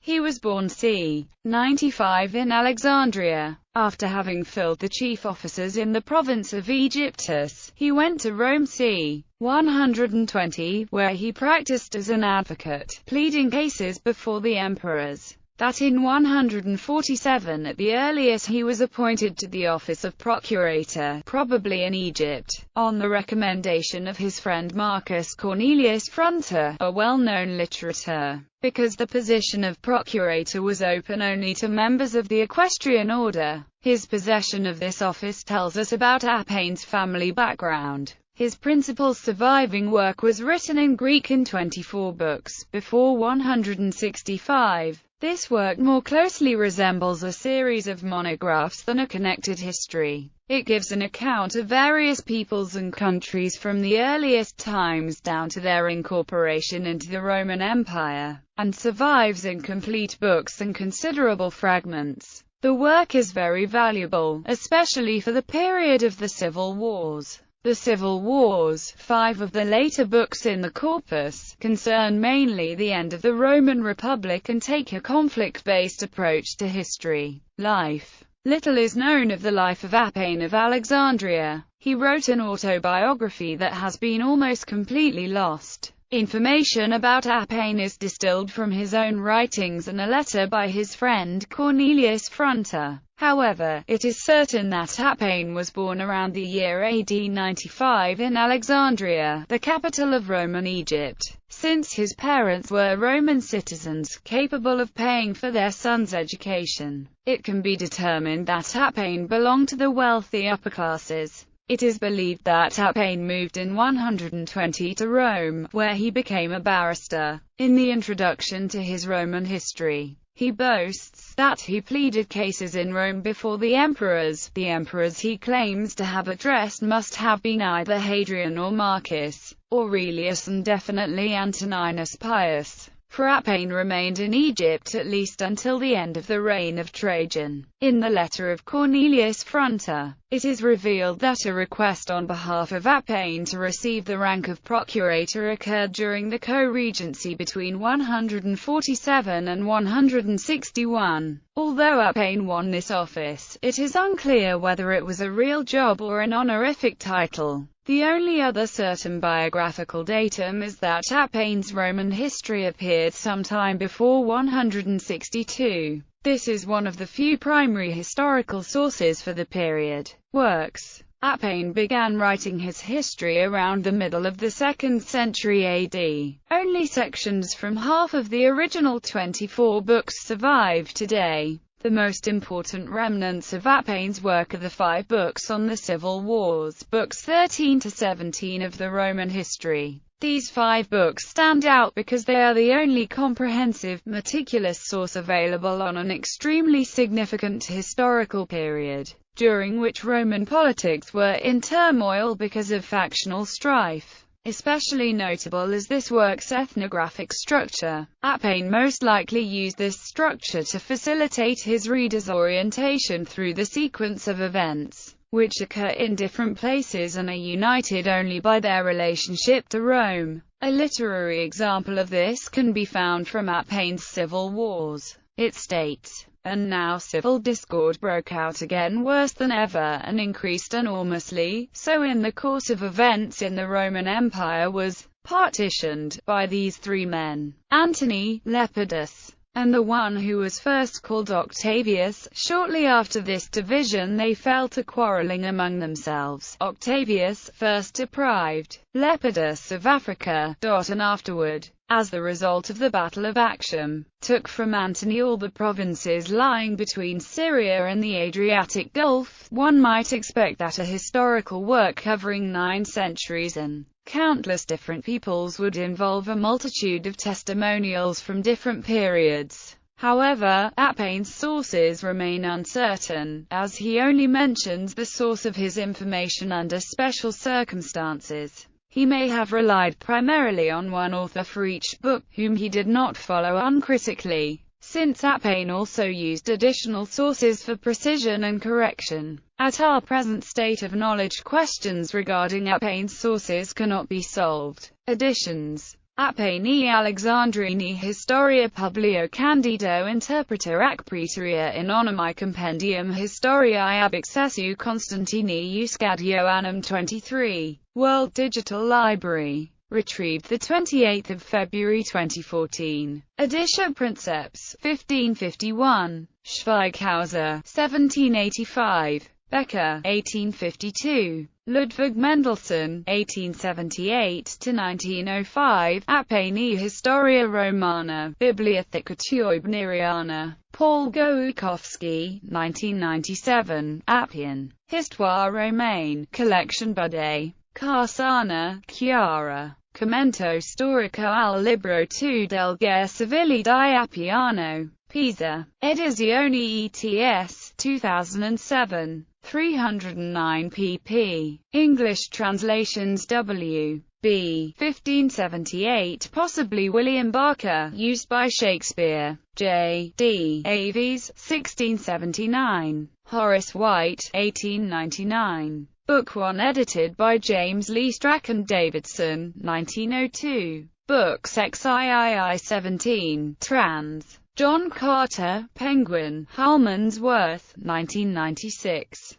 He was born c. 95 in Alexandria. After having filled the chief offices in the province of Aegyptus, he went to Rome c. 120, where he practiced as an advocate, pleading cases before the emperors. That in 147 at the earliest he was appointed to the office of procurator, probably in Egypt, on the recommendation of his friend Marcus Cornelius Fronter, a well-known litterateur. Because the position of procurator was open only to members of the equestrian order, his possession of this office tells us about Appian's family background. His principal surviving work was written in Greek in 24 books, before 165. This work more closely resembles a series of monographs than a connected history. It gives an account of various peoples and countries from the earliest times down to their incorporation into the Roman Empire, and survives in complete books and considerable fragments. The work is very valuable, especially for the period of the civil wars. The Civil Wars, 5 of the later books in the corpus, concern mainly the end of the Roman Republic and take a conflict-based approach to history. Life. Little is known of the life of Appian of Alexandria. He wrote an autobiography that has been almost completely lost. Information about Appian is distilled from his own writings and a letter by his friend Cornelius Fronter. However, it is certain that Appian was born around the year AD 95 in Alexandria, the capital of Roman Egypt. Since his parents were Roman citizens, capable of paying for their sons' education, it can be determined that Appian belonged to the wealthy upper classes. It is believed that Appian moved in 120 to Rome, where he became a barrister. In the introduction to his Roman history, he boasts that he pleaded cases in Rome before the emperors. The emperors he claims to have addressed must have been either Hadrian or Marcus Aurelius, and definitely Antoninus Pius, for Appian remained in Egypt at least until the end of the reign of Trajan. In the letter of Cornelius Fronter, it is revealed that a request on behalf of Appian to receive the rank of procurator occurred during the co-regency between 147 and 161. Although Appian won this office, it is unclear whether it was a real job or an honorific title. The only other certain biographical datum is that Appian's Roman history appeared sometime before 162. This is one of the few primary historical sources for the period. Works. Appian began writing his history around the middle of the 2nd century AD. Only sections from half of the original 24 books survive today. The most important remnants of Appian's work are the 5 books on the civil wars, books 13 to 17 of the Roman history. These 5 books stand out because they are the only comprehensive, meticulous source available on an extremely significant historical period, during which Roman politics were in turmoil because of factional strife. Especially notable is this work's ethnographic structure. Appian most likely used this structure to facilitate his readers' orientation through the sequence of events, which occur in different places and are united only by their relationship to Rome. A literary example of this can be found from Appian's Civil Wars. It states, "And now civil discord broke out again worse than ever, and increased enormously, so in the course of events in the Roman Empire was partitioned by these 3 men, Antony, Lepidus, and the one who was first called Octavius. Shortly after this division they fell to quarreling among themselves. Octavius first deprived Lepidus of Africa, and afterward, as the result of the Battle of Actium, took from Antony all the provinces lying between Syria and the Adriatic Gulf." One might expect that a historical work covering 9 centuries and countless different peoples would involve a multitude of testimonials from different periods. However, Appian's sources remain uncertain, as he only mentions the source of his information under special circumstances. He may have relied primarily on one author for each book, whom he did not follow uncritically, since Appian also used additional sources for precision and correction. At our present state of knowledge, questions regarding Appian's sources cannot be solved. Additions. Appiani Alexandrini Historia Publio Candido Interpreter ac Praeterea in Onomi Compendium Historiae ab Accessu Constantini Euskadio Annum 23. World Digital Library. Retrieved 28 February 2014. Editio Princeps, 1551. Schweighauser, 1785. Becker, 1852. Ludwig Mendelssohn, 1878–1905, Appiani Historia Romana, Bibliotheca Teubneriana. Paul Gołkowski, 1997, Appian. Histoire Romaine, Collection Budé. Carsana, Chiara. Commento storico al libro 2 del Guerre Civile di Appiano. Pisa. Edizioni ETS, 2007. 309 pp. English translations W. B. 1578, possibly William Barker, used by Shakespeare. J. D. Aves, 1679. Horace White, 1899. Book 1 edited by James Lee Strachan Davidson, 1902. Books XIII 17, trans. John Carter, Penguin, Harmonsworth, 1996.